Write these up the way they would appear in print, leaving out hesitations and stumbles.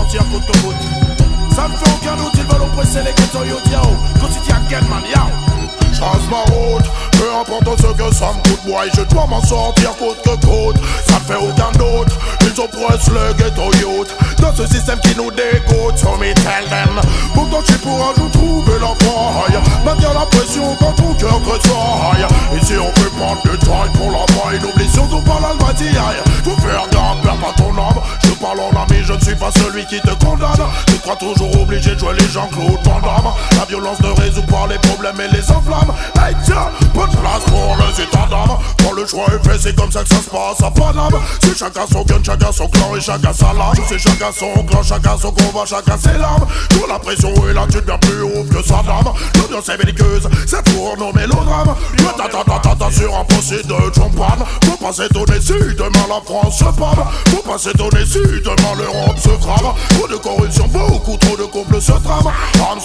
sortir coûte que coûte. Ça me fait aucun doute, ils veulent oppresser les ghettos yo diao. Quotidien man yao. Change ma route, peu importe ce que ça me coûte, moi je dois m'en sortir coûte que coûte. Ça me fait aucun doute, ils oppressent le ghetto youth dans ce système qui nous dégoûte, so me tell them. Pourtant je suis pour un jour trouver la faille, maintenir la pression quand ton cœur tressaille. Ici on peut prendre du temps pour la faille, n'oublie surtout pas l'almatiaille. Faut faire gaffe, perds pas ton âme. Je parle en ami, je ne suis pas celui qui te condamne. Tu crois toujours obligé de jouer les Jean-Claude Van Damme. La violence ne résout pas les problèmes et les enflammes. Hey tiens, pas de place pour les états d'âme. Quand le choix est fait, c'est comme ça que ça se passe à Paname. C'est chacun son gun, chacun son clan et chacun sa lame. C'est chacun son clan, chacun son combat, chacun ses larmes. Quand la pression est là, tu deviens plus haut que sa dame. L'ambiance est belliqueuse, ça tourne au mélodrame. Ta sur un fossé de champagne. Faut pas s'étonner si demain la France se pâme. Faut pas s'étonner si demain l'Europe se crame. Trop de corruption, beaucoup trop de complots se trament. Ram,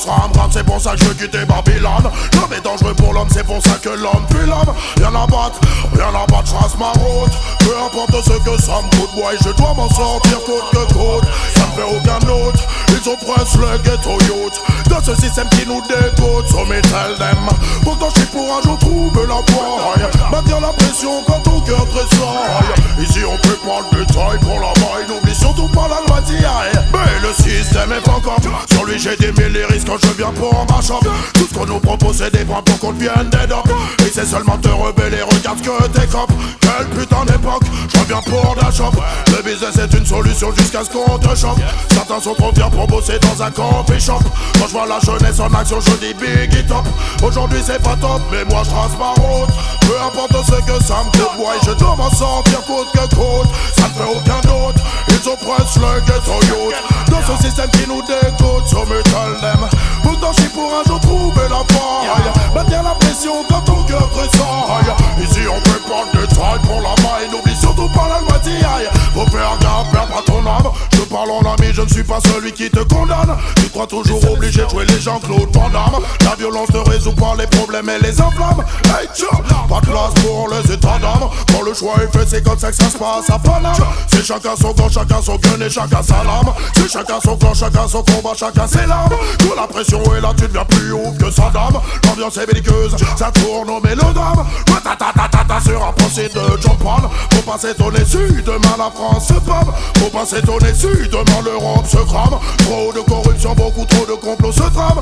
c'est pour ça que je veux quitter Babylone. L'homme est dangereux pour l'homme, c'est pour ça que l'homme fuit l'homme. Rien à battre, je trace ma route. Peu importe ce que ça me coûte, moi je dois m'en sortir coûte que coûte. Ça me fait aucun doute, ils oppressent le ghetto youth dans ce système qui nous dégoûte, so me tell them. Pourtant je suis pour un jour trouver la faille, maintenir la pression quand ton cœur tressaille. Ici on peut prendre du taille pour la maille, n'oublie surtout pas la l'almatiaille. Mais le système est pas comme sur lui j'ai des mille risques quand je viens pour ma shop. Tout ce qu'on nous propose c'est des points pour qu'on devienne des docs. Et c'est seulement te rebeller, regarde que t'es cop. Quelle putain d'époque, je reviens pour la shop. Le business est une solution jusqu'à ce qu'on te chope. Certains sont trop fiers pour bosser dans un coffee shop. Quand je vois la jeunesse en action, je dis big top. Aujourd'hui c'est pas top, mais moi je trace ma route. Peu importe ce que ça me coûte, moi je dois m'en sortir coûte que coûte. Ça ne fait aucun doute, ils oppressent le ghetto youth dans ce système qui nous dégoûte, so me tell them. Pourtant je suis pour un jour trouver la faille, maintenir la pression quand ton cœur tressaille. Ici on peut prendre du taille pour la maille, n'oublie surtout pas l'almatiaille. Faut faire gaffe, perds pas ton âme. Je parle en ami, je ne suis pas celui qui te condamne. Tu crois toujours obligé de jouer les Jean-Claude Van Damme. La violence ne résout pas les problèmes et les enflammes. Hey tiens, pas de place pour les états d'âme. Quand le choix est fait, c'est comme ça que ça se passe à Paname. C'est chacun son camp, chacun son gun et chacun sa lame. C'est chacun son clan, chacun son combat, chacun ses larmes. Quand la pression est là, tu deviens plus haut que sa dame. L'ambiance est belliqueuse, ça tourne au mélodrame. Sur un procès de champagne. Faut pas s'étonner si demain la France se pâme. Faut pas s'étonner si demain l'Europe se crame. Trop de corruption, beaucoup trop de complots se trament.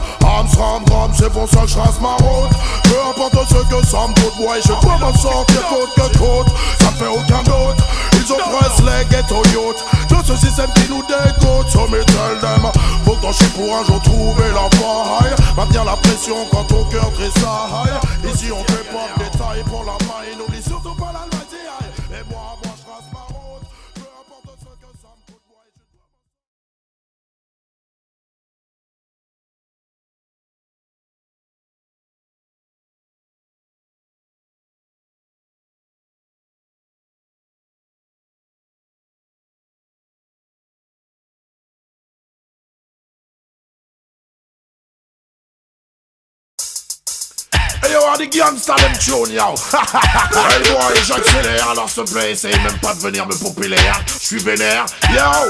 C'est pour ça que je trace ma route. Peu importe ce que ça me coûte, moi je dois m'en sortir coûte que coûte. Ça me fait aucun doute, ils oppressent les ghetto youth dans ce système qui nous dégoûte, so me tell them. Pourtant je suis pour un jour trouver la faille, maintenir la pression quand ton cœur tressaille. Ici on fait pas de détails pour la maille, n'oublie surtout pas l'almatiaille. Et moi je trace ma route. Peu importe ce que ça me coûte, moi je dois... Hey yo, des gangsters them tune yo. Hey boy, j'accélère, alors s'il te plaît, essaye même pas de venir me pomper l'air. J'suis vénère, yo.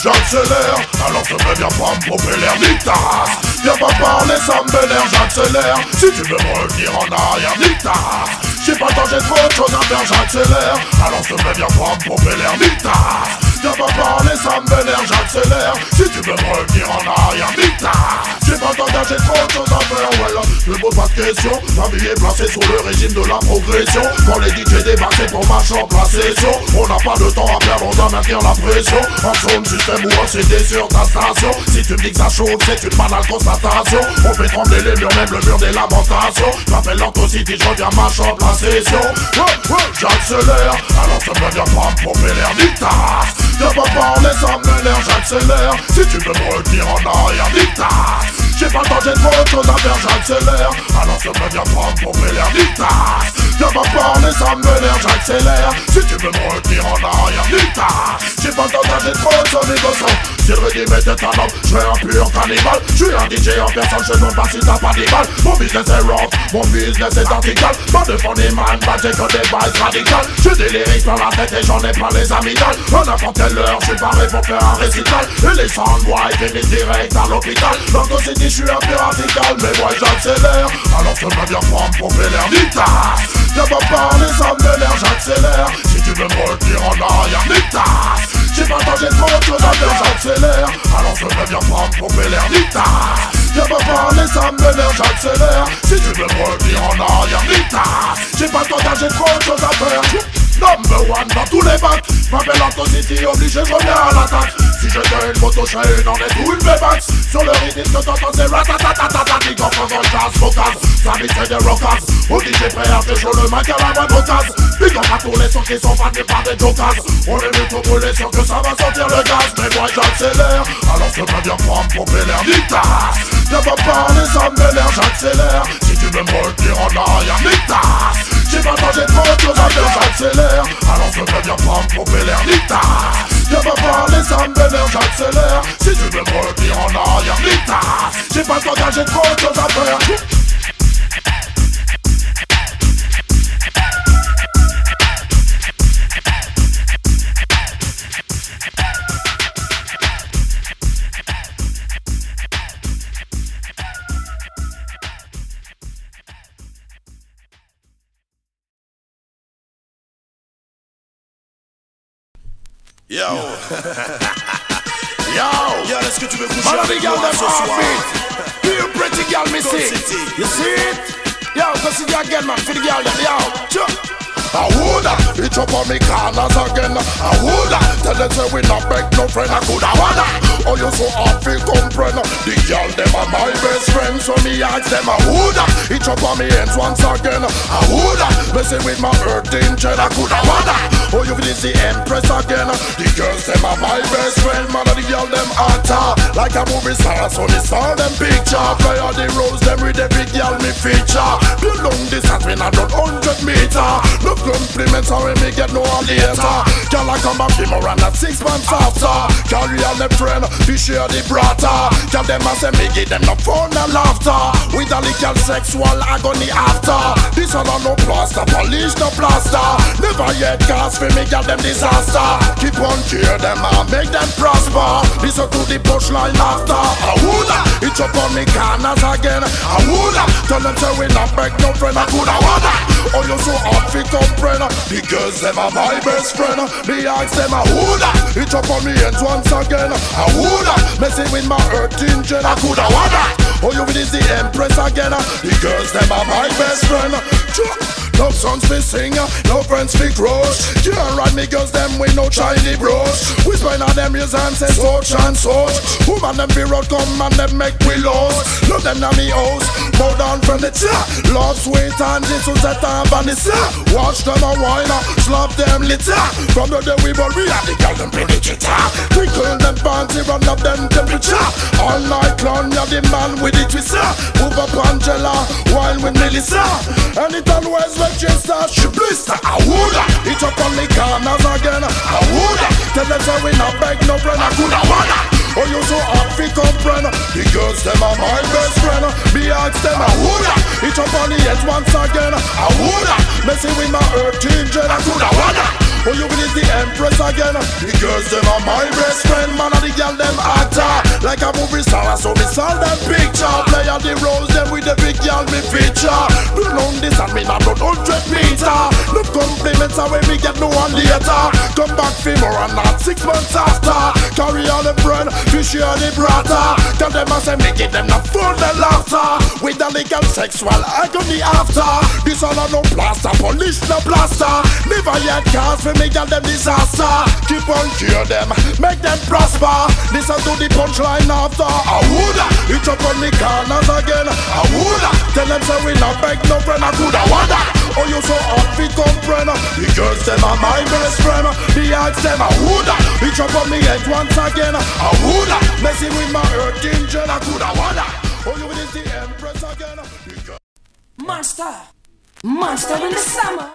J'accélère, alors s'il te plaît, viens pas me pomper l'air, nique ta race. Viens pas parler, ça me vénère, j'accélère. Si tu veux me revenir en arrière, nique ta race. J'ai pas le temps, j'ai trop de choses à faire, j'accélère. Alors s'il te plaît, viens pas me pomper l'air, nique ta race. Viens pas parler, ça me vénère, j'accélère. Si tu veux me revenir en arrière, nique ta race. J'ai pas le temps, j'ai trop de choses à faire, voilà. Je me pose pas de questions, ma vie est placée sous le régime de la progression. Quand les DJ débarquent, c'est pour ma chambre, la session. On n'a pas de temps à perdre, on doit maintenir la pression. En zone système ou en CD sur ta station. Si tu me dis que ça chauffe, c'est une banale constatation. On fait trembler les murs, même le mur des lamentations. J'appelle l'Antocity, je reviens ma chambre, la session. J'accélère, alors ça me vient pas me pomper l'air, nique ta race. Viens pas parler, ça m'énerve, j'accélère. Si tu veux me retenir en arrière, nique ta race. J'ai pas le temps, j'ai trop de choses à faire, j'accélère. Alors ça me vient pas me pomper l'air, nique ta race. Viens pas parler, ça me vénère, j'accélère. Si tu veux me retenir en arrière, nita. J'ai pas le temps d'aller trop sur mes bossons. Si le rythme était un homme, je serais un pur cannibale. Je suis un DJ en personne, je demande pas si t'as pas des balles. Mon business est rough, mon business est vertical. Pas de fond des man, pas j'ai que des bases radicales. J'ai des lyrics dans la tête et j'en ai pas les amygdales. À n'importe quelle heure, je suis paré pour faire un récital. Et les soundboys finissent direct à l'hôpital. Dans ton city, je suis un peu radical, mais moi j'accélère. Alors je me viens prendre pour l'air nita. Viens pas parler, ça me vénère, j'accélère. Si tu veux me retenir en arrière, nita. J'ai pas le temps, j'ai trop de choses à faire, j'accélère. Alors je me viens prendre pour l'air nita. Viens pas parler, ça me vénère, j'accélère. Si tu veux me retenir en arrière, nita. J'ai pas le temps, j'ai trop de choses à faire. Number one dans tous les bacs. M'appelle Anto City, obligé, je reviens à l'attaque. Si je gagne une moto, j'ai une en est ou une V-Max. Sur le rythme que t'entends, c'est ratatatatata. Big up dans le jazz, vocals, ça c'est des rockers. Au DJ prêt à faire chaud le mic à la moindre occasion. Big up à tous les sons qui sont vendus par des jokers. On est mieux trop brûlés, sûr que ça va sortir le gaz. Mais moi j'accélère, alors je peux bien prendre pour l'air nita. Viens pas parler, ça me vénère, j'accélère. Si tu veux me retenir en arrière, nita. J'ai pas le temps, j'ai trop de choses à faire, j'accélère. Alors je peux bien prendre pour l'air nita. Viens pas parler, ça me vénère, j'accélère. Si tu veux me retenir en arrière, nita. J'ai pas le temps, j'ai trop de choses à faire. Yo. Yo, est-ce que tu veux coucher avec moi ce soir? You pretty girl, me see. You see it? Yo, go see the again, man. For the girl, yo. I woulda, it up on me corners again. I woulda, tell them say we not beg no friend. I coulda wanna. Oh, you so happy, comprehend. The girl them are my best friend, so me ask them. I woulda, it up on me hands once again. I woulda, messing with my hurting child. I coulda wanna. Oh, you feel the empress again. The girls them are my best friend, man. And the girl them actor like a movie star, so me saw them picture. Play all the roles them with the big girl me feature. Be long distance when I done 100 meter. No compliments how me get no later. Girl I come back him around at 6 months after. Carry on the friend, we share the brata. Girl them a say me give them no fun and laughter. With a little sexual agony after. This one no plaster, polish no plaster. Never yet cast for me girl them disaster. Keep on cheer them and make them prosper. Listen to the punchline after. I woulda, it's up on me corners again. I woulda, tell them say we not beg no friend. I coulda wanna. Oh you so hot fi comprehend. The girls them are my best friend. Me ask them I woulda, it's up on me hands once again. I woulda, messing with my hurting gen. I coulda wanna. Oh you is the empress again. The girls them are my best friend. No songs fi sing, no friends fi crush. Can't ride me girls them with no shiny brush. We spend on them years and say such and such. Woman them fi road come and them make we lost. Love them na me house, bow down from the top. Love sweet and Jesus set and Vanessa. Watch them a wine, slap them litter. From the day we born we have the girl them play the guitar. Twinkle them fancy, run up them temperature. All night long you're the man with the twister. Move up Angela, wine with Melissa. And it always when she starts she blister. I woulda, it up on me corners again. I woulda, tell them say we not beg no friend. I coulda wanna. Oh you so hot fi comprehend. The girls them are my best friend. Me ask them I woulda, it up on the head once again. I woulda, messing with my hurting gen. I coulda wanna. Oh you is the empress again. The girls them are my best friend. Man and the girl them actor like a movie star. So me saw them picture. Play on the roles them with the big girl me feature. Do long this and me not run 100 meter. No compliments and when me get no one later. Come back for more and not 6 months after. Carry on the friend, we share the brata. Tell them I say me give them the fun and laughter. With the legal sexual agony after. This all no plaster, polish no plaster. Never yet cast for me girl them disaster. Keep on cheer them, make them prosper. Listen to the punchline after. I woulda, it up on me corners again. I woulda, tell them say we not beg no friend. I coulda wanna. Oh you so hot fi comprehend. The girls them are my best friend. The ask them I woulda, it up on me head once again. I woulda, messing with my hurting gen. I coulda wanna. Oh you is the empress again. Monster in the summer.